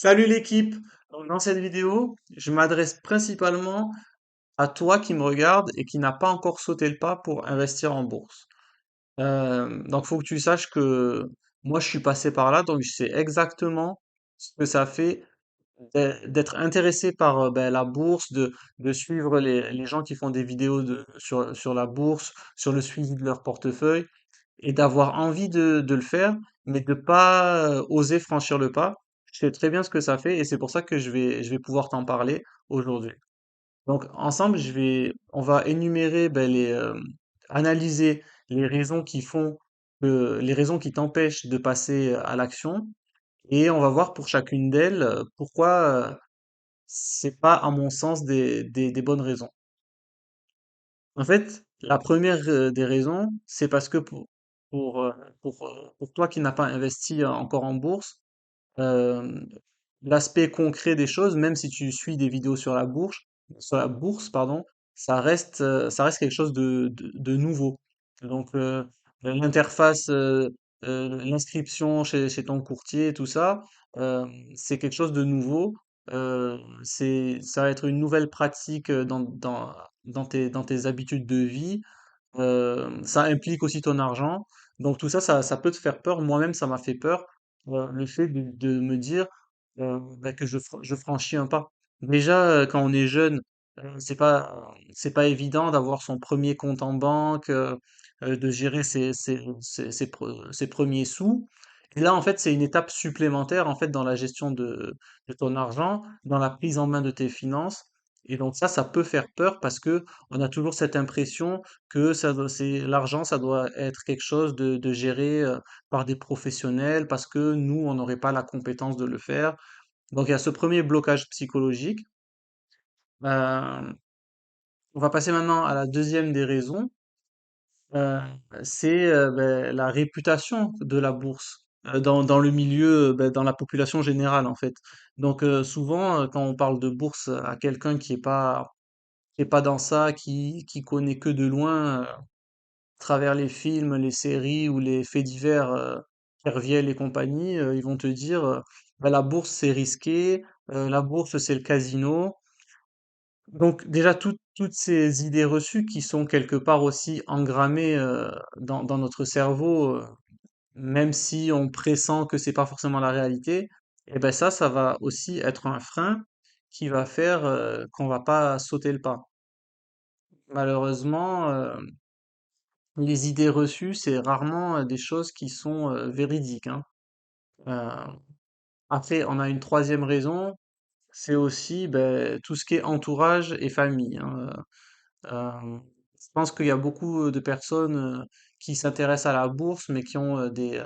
Salut l'équipe! Donc, dans cette vidéo, je m'adresse principalement à toi qui me regarde et qui n'a pas encore sauté le pas pour investir en bourse. Donc faut que tu saches que moi je suis passé par là, donc je sais exactement ce que ça fait d'être intéressé par ben, la bourse, de suivre les gens qui font des vidéos sur la bourse, sur le suivi de leur portefeuille, et d'avoir envie de le faire, mais de pas oser franchir le pas. Je sais très bien ce que ça fait et c'est pour ça que je vais pouvoir t'en parler aujourd'hui. Donc ensemble, on va énumérer ben, analyser les raisons qui font les raisons qui t'empêchent de passer à l'action et on va voir pour chacune d'elles pourquoi c'est pas à mon sens des bonnes raisons. En fait, la première des raisons, c'est parce que pour, euh, pour toi qui n'as pas investi encore en bourse, euh, l'aspect concret des choses, même si tu suis des vidéos sur la bourse, pardon, ça reste quelque chose de nouveau. Donc, l'interface, l'inscription chez ton courtier, tout ça, euh, c'est quelque chose de nouveau. Ça va être une nouvelle pratique dans tes habitudes de vie. Ça implique aussi ton argent. Donc tout ça, ça peut te faire peur. Moi-même, ça m'a fait peur. Le fait de me dire bah, que je franchis un pas. Déjà, quand on est jeune, c'est pas évident d'avoir son premier compte en banque, de gérer ses premiers sous. Et là, en fait, c'est une étape supplémentaire en fait dans la gestion de ton argent, dans la prise en main de tes finances. Et donc ça peut faire peur parce que on a toujours cette impression que l'argent, ça doit être quelque chose de géré par des professionnels parce que nous, on n'aurait pas la compétence de le faire. Donc il y a ce premier blocage psychologique. Euh, on va passer maintenant à la deuxième des raisons. Euh, c'est ben, la réputation de la bourse dans le milieu, ben, dans la population générale en fait. Donc souvent, quand on parle de bourse à quelqu'un qui est pas dans ça, qui connaît que de loin, travers les films, les séries ou les faits divers Kerviel et compagnie, ils vont te dire bah, la bourse c'est risqué, la bourse c'est le casino. Donc déjà toutes ces idées reçues qui sont quelque part aussi engrammées dans notre cerveau, même si on pressent que c'est pas forcément la réalité, et ben ça va aussi être un frein qui va faire qu'on va pas sauter le pas. Malheureusement, les idées reçues, c'est rarement des choses qui sont véridiques, hein. Euh, Après, on a une troisième raison, c'est aussi ben, tout ce qui est entourage et famille, hein. Je pense qu'il y a beaucoup de personnes qui s'intéressent à la bourse, mais qui ont des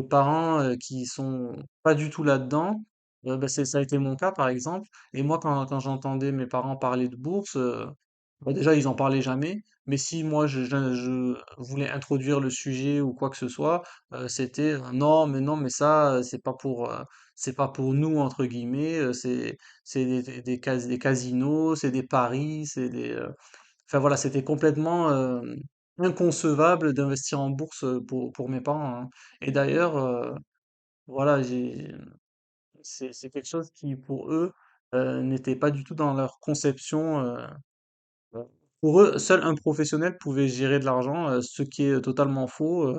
parents qui sont pas du tout là-dedans. Ben, ça a été mon cas, par exemple. Et moi, quand j'entendais mes parents parler de bourse, bah, déjà, ils en parlaient jamais. Mais si moi, je voulais introduire le sujet ou quoi que ce soit, c'était non, mais ça, c'est pas pour nous, entre guillemets. C'est des casinos, c'est des paris, enfin voilà, c'était complètement inconcevable d'investir en bourse pour mes parents, hein. Et d'ailleurs, voilà, c'est quelque chose qui, pour eux, n'était pas du tout dans leur conception. Euh, pour eux, seul un professionnel pouvait gérer de l'argent, ce qui est totalement faux.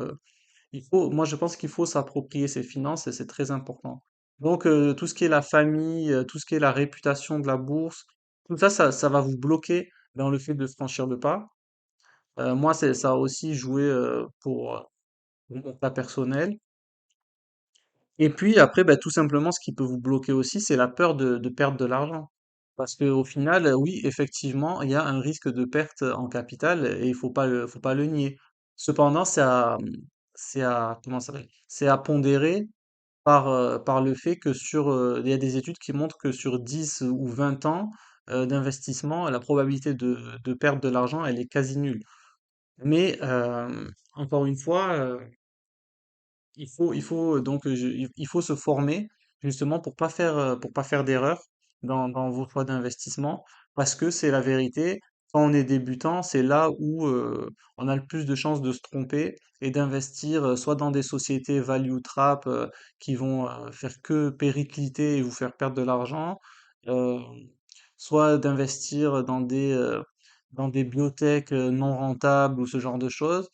Moi, je pense qu'il faut s'approprier ses finances et c'est très important. Donc, tout ce qui est la famille, tout ce qui est la réputation de la bourse, tout ça, ça va vous bloquer dans le fait de franchir le pas. Moi, ça a aussi joué pour mon cas personnel. Et puis après, bah, tout simplement, ce qui peut vous bloquer aussi, c'est la peur de perdre de l'argent. Parce qu'au final, oui, effectivement, il y a un risque de perte en capital et il faut pas le nier. Cependant, comment ça s'appelle? C'est à pondérer par le fait que il y a des études qui montrent que sur 10 ou 20 ans d'investissement, la probabilité de perdre de l'argent, elle est quasi nulle. Mais encore une fois, il faut donc il faut se former justement pour pas faire d'erreur dans vos choix d'investissement parce que c'est la vérité. quand on est débutant, c'est là où on a le plus de chances de se tromper et d'investir soit dans des sociétés value trap qui vont faire que péricliter et vous faire perdre de l'argent, euh, soit d'investir dans des biotech non rentables ou ce genre de choses.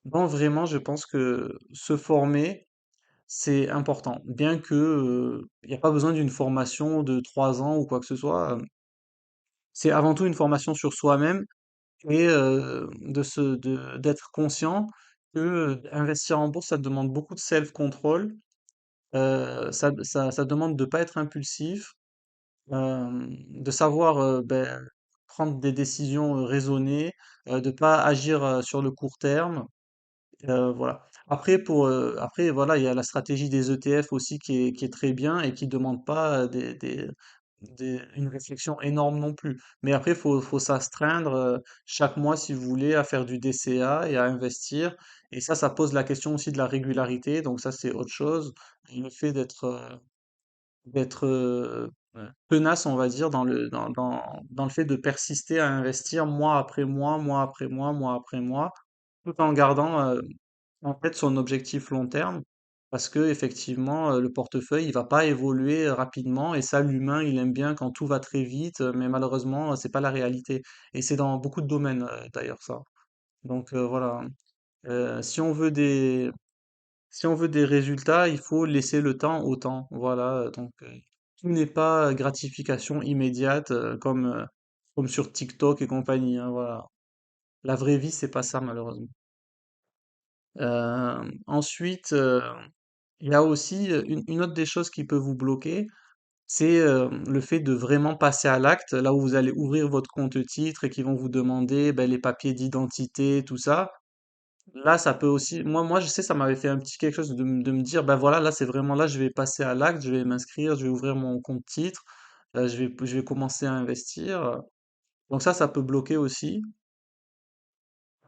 Bon, vraiment, je pense que se former, c'est important. Bien que, il n'y a pas besoin d'une formation de 3 ans ou quoi que ce soit. C'est avant tout une formation sur soi-même et d'être conscient que investir en bourse, ça demande beaucoup de self-control. Ça demande de pas être impulsif, de savoir prendre des décisions raisonnées, de pas agir sur le court terme. Voilà. Après voilà, il y a la stratégie des ETF aussi qui est très bien et qui demande pas une réflexion énorme non plus. Mais après, faut s'astreindre chaque mois, si vous voulez, à faire du DCA et à investir. Et ça pose la question aussi de la régularité. Donc ça, c'est autre chose. Le fait d'être tenace, on va dire, dans le fait de persister à investir mois après mois, mois après mois, mois après mois, tout en gardant en fait son objectif long terme, parce que effectivement le portefeuille il va pas évoluer rapidement et ça l'humain il aime bien quand tout va très vite, mais malheureusement c'est pas la réalité et c'est dans beaucoup de domaines d'ailleurs ça. Donc voilà. Si on veut des résultats, il faut laisser le temps au temps. Voilà. Donc tout n'est pas gratification immédiate comme sur TikTok et compagnie, hein, voilà. La vraie vie c'est pas ça malheureusement. Ensuite, il y a aussi une autre des choses qui peut vous bloquer, c'est le fait de vraiment passer à l'acte, là où vous allez ouvrir votre compte titre et qu'ils vont vous demander ben, les papiers d'identité, tout ça. Là, ça peut aussi, moi, je sais, ça m'avait fait un petit quelque chose de me dire, ben voilà, là, c'est vraiment là, je vais passer à l'acte, je vais m'inscrire, je vais ouvrir mon compte titre, je vais commencer à investir. Donc ça peut bloquer aussi.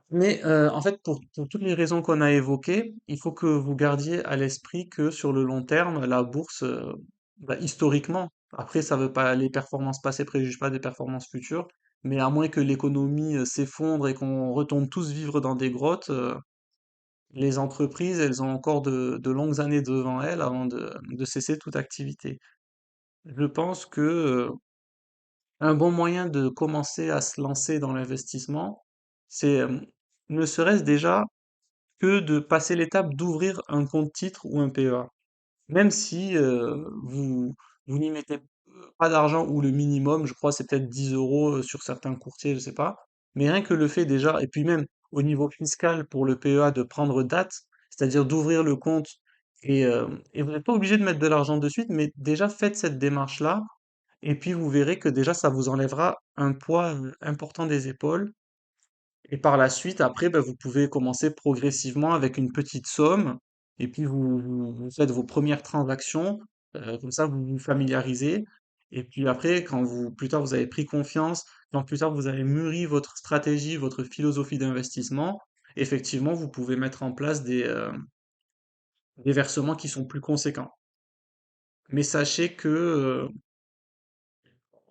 Mais en fait, pour toutes les raisons qu'on a évoquées, il faut que vous gardiez à l'esprit que sur le long terme, la bourse, historiquement, après, ça veut pas, les performances passées préjugent pas des performances futures, mais à moins que l'économie s'effondre et qu'on retombe tous vivre dans des grottes, les entreprises, elles ont encore de longues années devant elles avant de cesser toute activité. Je pense que un bon moyen de commencer à se lancer dans l'investissement, c'est ne serait-ce déjà que de passer l'étape d'ouvrir un compte titre ou un PEA. Même si vous n'y mettez pas d'argent ou le minimum, je crois c'est peut-être 10 euros sur certains courtiers, je sais pas. Mais rien que le fait déjà, et puis même au niveau fiscal pour le PEA de prendre date, c'est-à-dire d'ouvrir le compte et vous n'êtes pas obligé de mettre de l'argent de suite, mais déjà faites cette démarche-là et puis vous verrez que déjà ça vous enlèvera un poids important des épaules et par la suite, après, ben, vous pouvez commencer progressivement avec une petite somme, et puis vous faites vos premières transactions, comme ça vous vous familiarisez, et puis après, plus tard vous avez pris confiance, quand plus tard vous avez mûri votre stratégie, votre philosophie d'investissement, effectivement, vous pouvez mettre en place des versements qui sont plus conséquents. Mais sachez que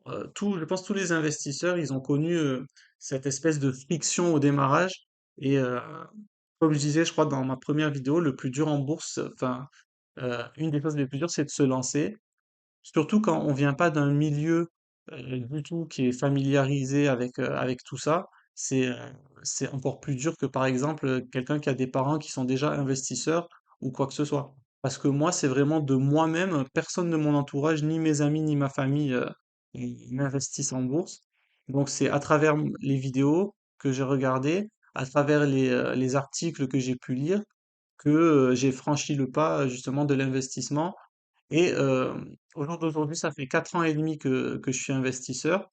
je pense que tous les investisseurs, ils ont connu cette espèce de friction au démarrage, et comme je disais, je crois, dans ma première vidéo, le plus dur en bourse, enfin, une des choses les plus dures, c'est de se lancer. Surtout quand on vient pas d'un milieu du tout qui est familiarisé avec tout ça. C'est euh, c'est encore plus dur que, par exemple, quelqu'un qui a des parents qui sont déjà investisseurs ou quoi que ce soit. Parce que moi, c'est vraiment de moi-même, personne de mon entourage, ni mes amis, ni ma famille, ils n'investissent en bourse. Donc c'est à travers les vidéos que j'ai regardées, à travers les articles que j'ai pu lire, que j'ai franchi le pas justement de l'investissement. Et au jour d'aujourd'hui, ça fait 4 ans et demi que je suis investisseur.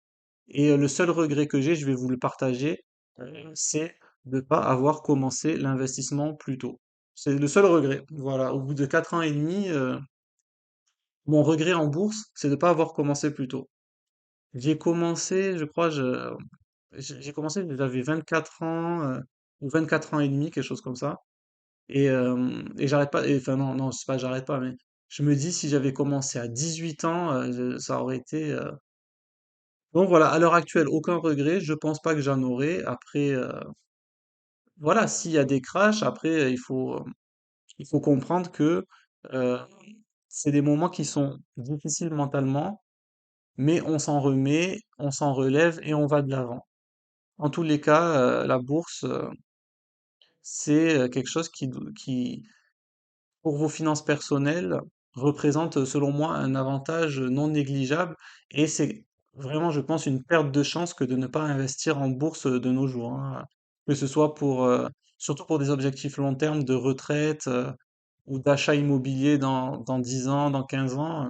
Et le seul regret que j'ai, je vais vous le partager, c'est de ne pas avoir commencé l'investissement plus tôt. C'est le seul regret. Voilà, au bout de 4 ans et demi, mon regret en bourse, c'est de ne pas avoir commencé plus tôt. J'ai commencé, je crois, j'ai commencé, j'avais 24 ans, ou 24 ans et demi, quelque chose comme ça. Et j'arrête pas, enfin non, non, c'est pas j'arrête pas, mais je me dis si j'avais commencé à 18 ans, ça aurait été, Donc voilà, à l'heure actuelle, aucun regret. Je pense pas que j'en aurai. Après, voilà, s'il y a des crashs, après, il faut comprendre que euh, c'est des moments qui sont difficiles mentalement, mais on s'en remet, on s'en relève et on va de l'avant. En tous les cas, la bourse, c'est quelque chose qui, pour vos finances personnelles, représente, selon moi, un avantage non négligeable. Et c'est vraiment, je pense, une perte de chance que de ne pas investir en bourse de nos jours, hein. Que ce soit surtout pour des objectifs long terme de retraite, ou d'achat immobilier dans 10 ans, dans 15 ans.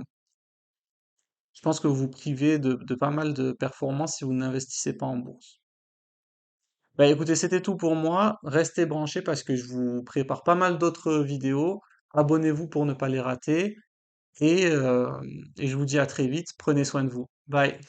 Je pense que vous vous privez de pas mal de performances si vous n'investissez pas en bourse. Bah écoutez, c'était tout pour moi. Restez branchés parce que je vous prépare pas mal d'autres vidéos. Abonnez-vous pour ne pas les rater. Et, euh, et je vous dis à très vite. Prenez soin de vous. Bye.